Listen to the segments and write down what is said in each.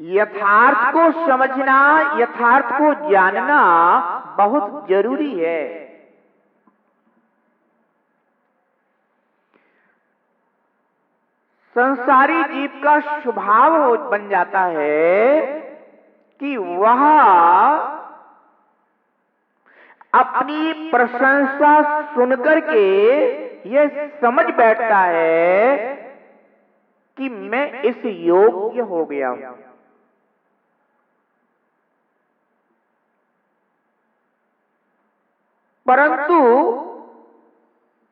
यथार्थ को समझना, यथार्थ को जानना बहुत जरूरी है। संसारी जीव का स्वभाव बन जाता है कि वह अपनी प्रशंसा सुनकर के यह समझ बैठता है कि मैं इस योग्य हो गया हूं। परंतु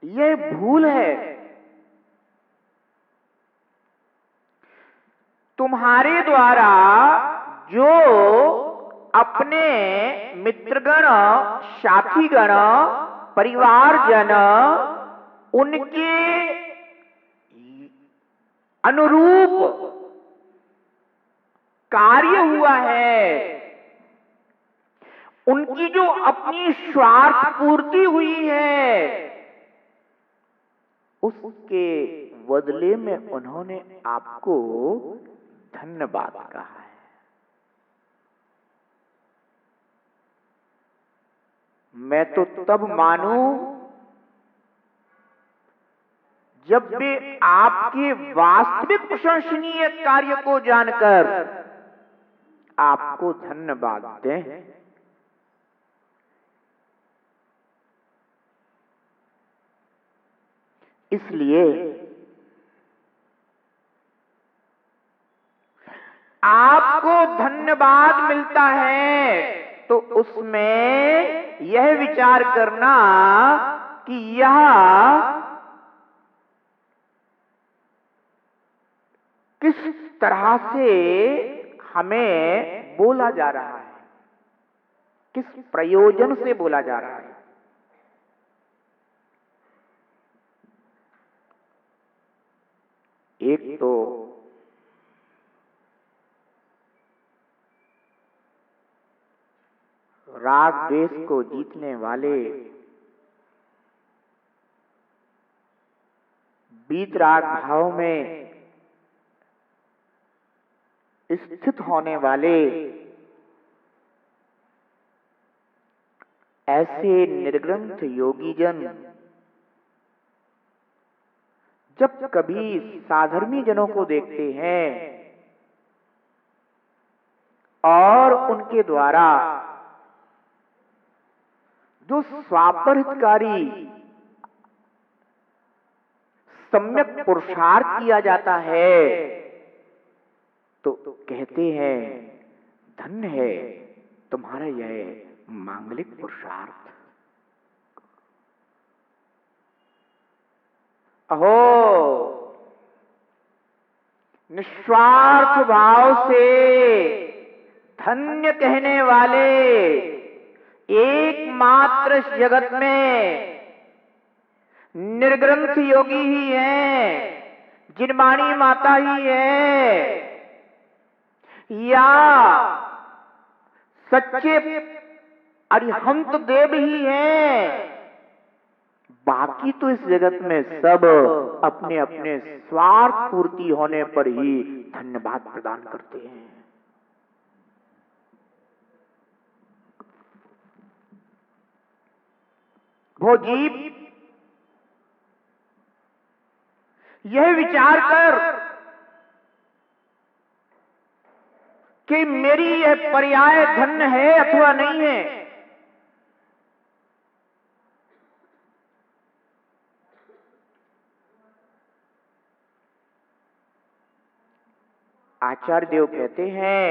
यह भूल है। तुम्हारे द्वारा जो अपने मित्रगण, साथीगण, परिवारजन उनके अनुरूप कार्य हुआ है, उनकी जो अपनी स्वार्थ पूर्ति हुई है, उसके बदले में उन्होंने आपको धन्यवाद कहा है। मैं तो तब मानूं जब वे आपके वास्तविक प्रशंसनीय कार्य को जानकर आपको धन्यवाद दें। इसलिए आपको धन्यवाद मिलता है तो उसमें यह विचार करना कि यह किस तरह से हमें बोला जा रहा है, किस प्रयोजन से बोला जा रहा है। एक तो राग द्वेष को जीतने वाले, वीतराग भाव में स्थित होने वाले ऐसे निर्ग्रंथ योगी जन जब कभी साधर्मी जनों को देखते हैं और उनके द्वारा जो स्वापरितकारी सम्यक पुरुषार्थ किया जाता है तो कहते हैं धन्य है तुम्हारा यह मांगलिक पुरुषार्थ। अहो, निस्वार्थ भाव से धन्य कहने वाले एकमात्र इस जगत में निर्ग्रंथ योगी ही हैं, जिनवाणी माता ही है, या सच्चे अरिहंत देव ही हैं। बाकी तो इस जगत में सब अपने अपने स्वार्थ पूर्ति होने पर ही धन्यवाद प्रदान करते हैं। वो जीव यह विचार कर कि मेरी यह पर्याय धन्य है अथवा नहीं है, आचार्य देव कहते हैं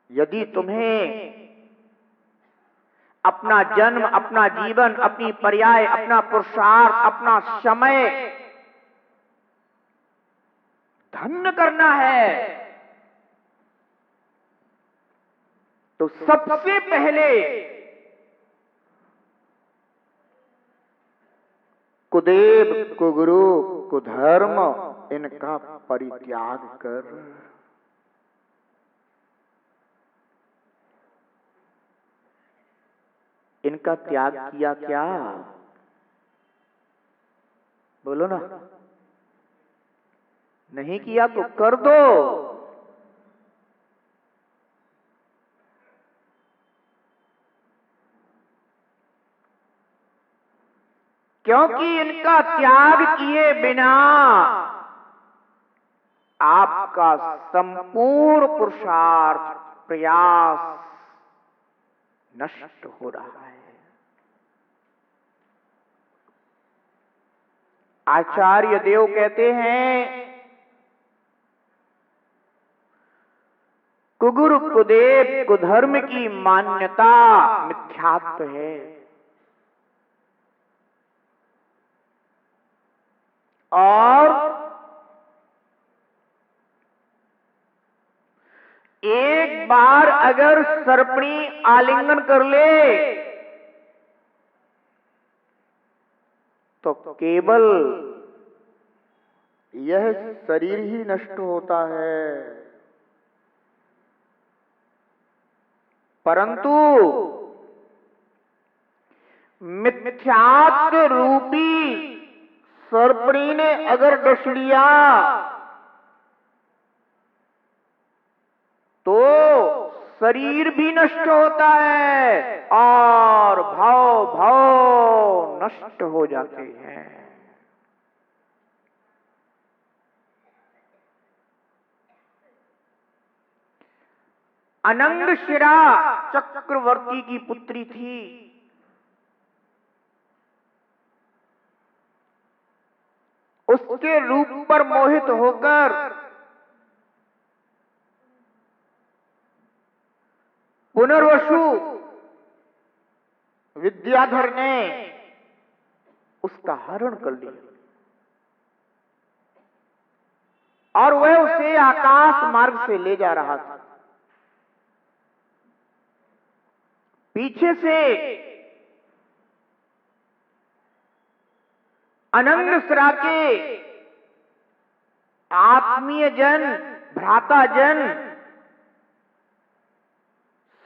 यदि तुम्हें अपना जन्म, अपना जीवन, अपनी पर्याय, अपना पुरुषार्थ, अपना समय धन्य करना है तो सबसे पहले कुदेव, कुगुरु, कुधर्म इनका परित्याग कर इनका त्याग किया क्या? बोलो ना। नहीं किया तो कर दो। क्योंकि इनका त्याग किए बिना आपका संपूर्ण पुरुषार्थ प्रयास नष्ट हो रहा है। आचार्य देव कहते हैं, कुगुरु कुदेव कुधर्म की मान्यता मिथ्यात्व है। और एक बार अगर सर्पणी आलिंगन कर ले तो केवल यह शरीर ही नष्ट होता है, परंतु मिथ्यात्व रूपी सर्पणी ने अगर डस लिया तो शरीर भी नष्ट होता है और भाव भाव नष्ट हो जाते हैं। अनंग शिरा चक्रवर्ती की पुत्री थी। उसके रूप पर मोहित होकर पुनर्वसु विद्याधर ने उसका हरण कर लिया और वह उसे आकाश मार्ग से ले जा रहा था। पीछे से अनंग शिरा के आत्मीय जन, भ्राता जन,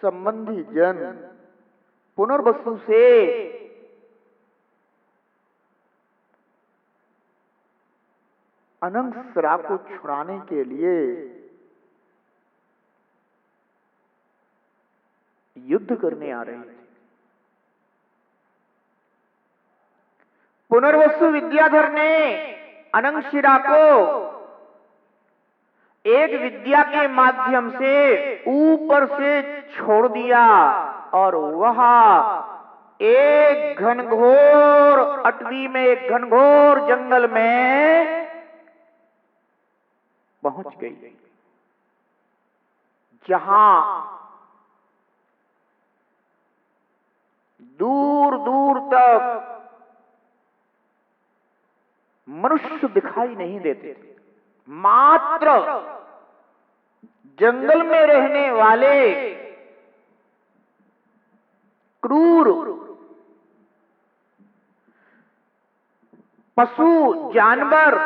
संबंधी जन पुनर्वसु से अनंग शिरा को छुड़ाने के लिए युद्ध करने आ रहे थे। पुनर्वसु विद्याधर ने अनंग शिरा को एक विद्या के माध्यम से ऊपर से छोड़ दिया और वहां एक घनघोर अटवी में, एक घनघोर जंगल में पहुंच गई, जहां दूर दूर तक मनुष्य दिखाई नहीं देते थे। मात्र जंगल में रहने वाले क्रूर पशु जानवर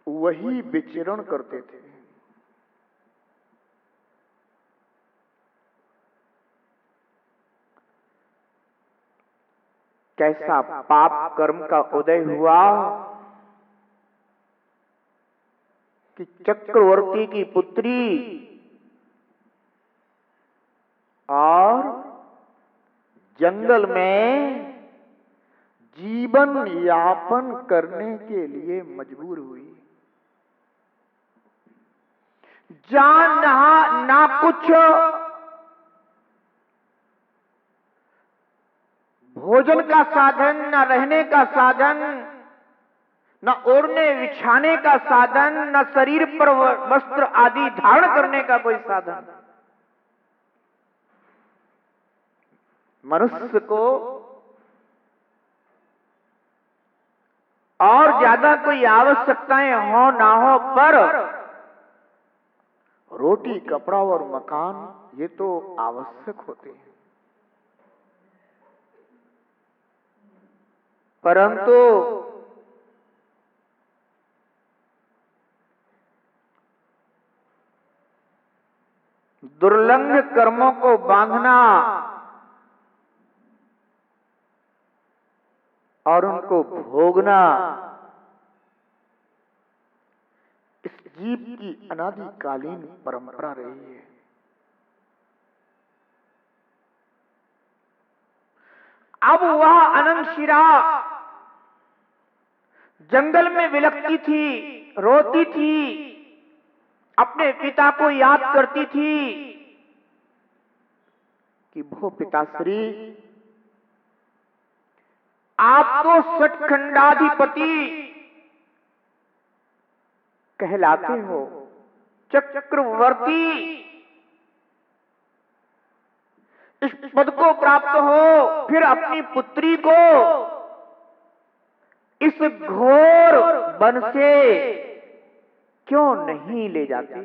वही विचरण करते थे। कैसा पाप कर्म का उदय हुआ कि चक्रवर्ती की पुत्री और जंगल में जीवन यापन करने के लिए मजबूर हुई। जान ना कुछ, भोजन का साधन, न रहने का साधन, न ओढ़ने बिछाने का साधन, न शरीर पर वस्त्र आदि धारण करने का कोई साधन। मनुष्य को और ज्यादा कोई आवश्यकताएं हो ना हो, पर रोटी, कपड़ा और मकान ये तो आवश्यक होते हैं, परंतु दुर्लंघ कर्मों को बांधना और उनको भोगना जीव की अनादिकालीन परंपरा रही है। अब वह अनंतशिरा जंगल में विलखती थी, रोती थी, अपने पिता को याद करती थी कि भो पिताश्री, आप तो सचखंडाधिपति कहलाते हो, चक्रवर्ती इस पद को प्राप्त हो, फिर अपनी पुत्री को इस घोर वन से क्यों नहीं ले जाते?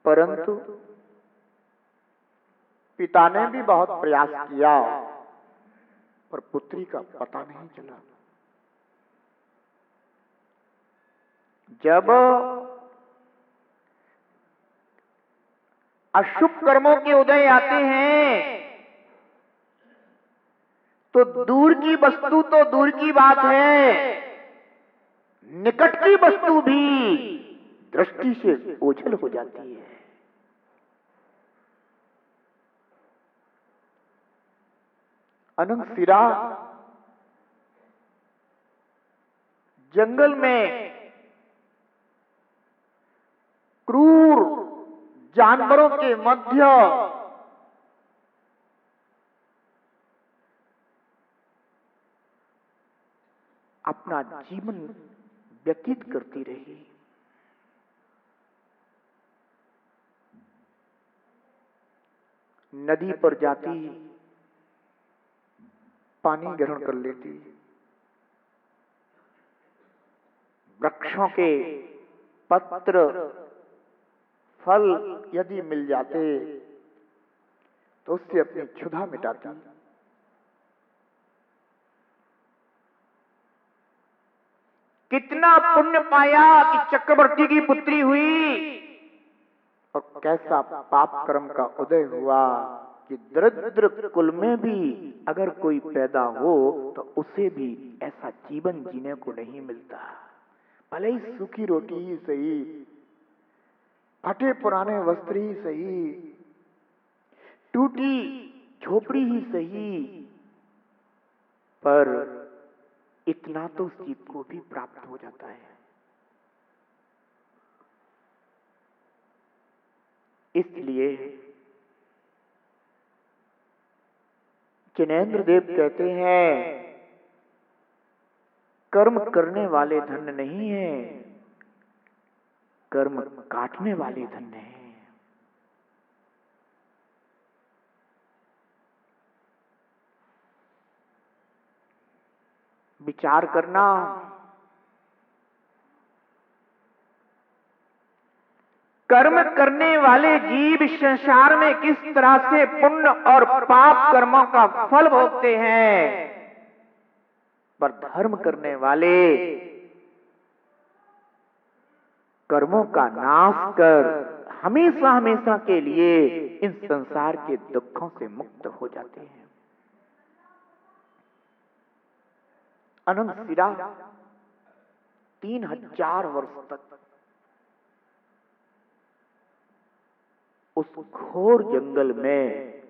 परंतु पिता ने भी बहुत प्रयास किया, पर पुत्री का पता नहीं चला। जब अशुभ कर्मों के उदय आते हैं तो दूर की वस्तु तो दूर की बात है, निकट की वस्तु भी दृष्टि से ओझल हो जाती है। अनंतशिरा जंगल में क्रूर जानवरों के मध्य अपना जीवन व्यतीत करती रही। नदी पर जाती, पानी ग्रहण कर लेती, वृक्षों के पत्र फल यदि मिल जाते तो उससे अपनी क्षुधा मिटाती। कितना पुण्य पाया कि चक्रवर्ती की पुत्री हुई, और कैसा पाप कर्म का उदय हुआ कि दरिद्र कुल में भी अगर कोई पैदा हो तो उसे भी ऐसा जीवन जीने को नहीं मिलता। भले ही सूखी रोटी ही सही, फटे पुराने वस्त्र ही सही, टूटी झोपड़ी ही सही, पर इतना तो जीव को भी प्राप्त हो जाता है। इसलिए जिनेंद्र देव कहते हैं, कर्म करने वाले धन नहीं है, कर्म काटने वाले धन है। विचार करना, कर्म करने वाले जीव संसार में किस तरह से पुण्य और पाप कर्मों का फल भोगते हैं, पर धर्म करने वाले कर्मों का नाश कर हमेशा हमेशा के लिए इन संसार के दुखों से मुक्त हो जाते हैं। अनंतशिरा 3000 वर्ष तक उस घोर जंगल में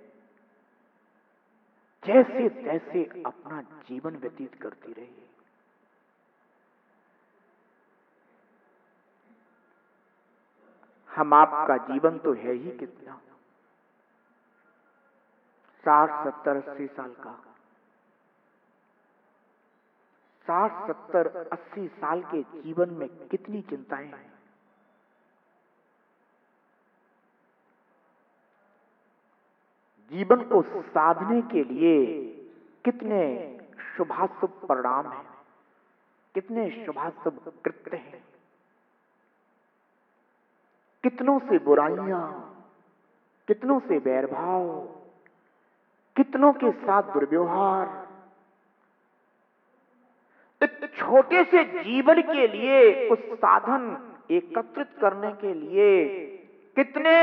जैसे तैसे अपना जीवन व्यतीत करती रही। हम आपका जीवन तो है ही कितना, 60, 70, 80 साल का। 60, 70, 80 साल के जीवन में कितनी चिंताएं हैं। जीवन को साधने के लिए कितने शुभाशुभ परिणाम हैं, कितने शुभाशुभ कृत्य हैं, कितनों से बुराइयां, कितनों से वैरभाव, कितनों के साथ दुर्व्यवहार। एक छोटे से जीवन के लिए कुछ साधन एकत्रित करने के लिए कितने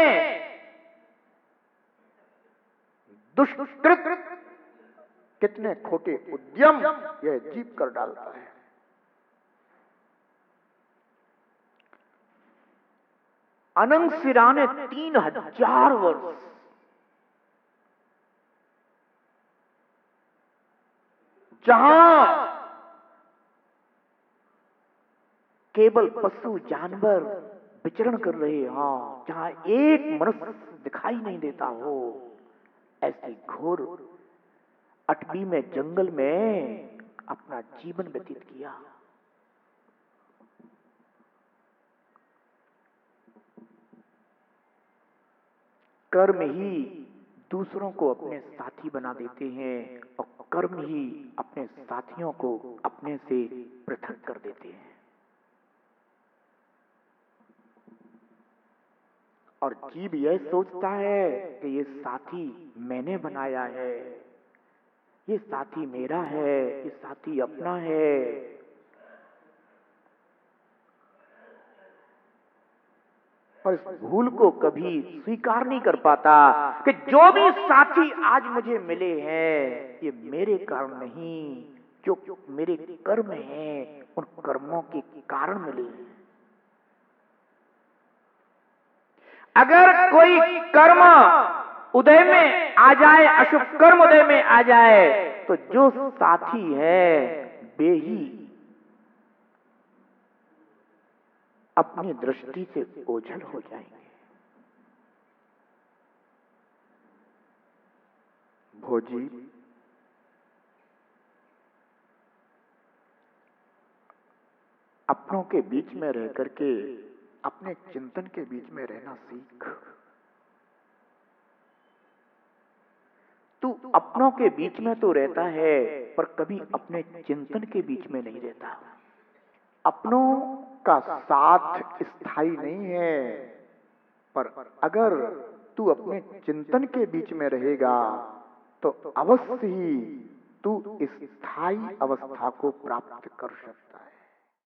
दुष्कृत, कितने खोटे उद्यम यह जीव कर डालता है। अनंग सिराने 3000 वर्ष जहां केवल पशु जानवर विचरण कर रहे हो, जहां एक मनुष्य दिखाई नहीं देता हो, ऐसी घोर अटवी में, जंगल में अपना जीवन व्यतीत किया। कर्म ही दूसरों को अपने साथी बना देते हैं और कर्म ही अपने साथियों को अपने से पृथक कर देते हैं। और जीव यह सोचता है कि ये साथी मैंने बनाया है, ये साथी मेरा है, ये साथी अपना है। और इस भूल को कभी स्वीकार नहीं कर पाता कि जो भी साथी आज मुझे मिले हैं, ये मेरे कर्म नहीं, जो मेरे कर्म हैं, उन कर्मों के कारण मिले हैं। अगर कोई कर्म उदय में आ जाए, अशुभ कर्म उदय में आ जाए, तो जो साथी है वे ही अपनी दृष्टि से ओझल हो जाएंगे। भोजी, अपनों के बीच में रह करके अपने चिंतन के बीच में रहना सीख। तू अपनों के बीच में तो रहता है पर कभी अपने चिंतन के बीच में नहीं रहता। अपनों का साथ स्थायी नहीं है, पर अगर तू अपने चिंतन के बीच में रहेगा तो अवश्य ही तू इस स्थायी अवस्था को प्राप्त कर सकता है।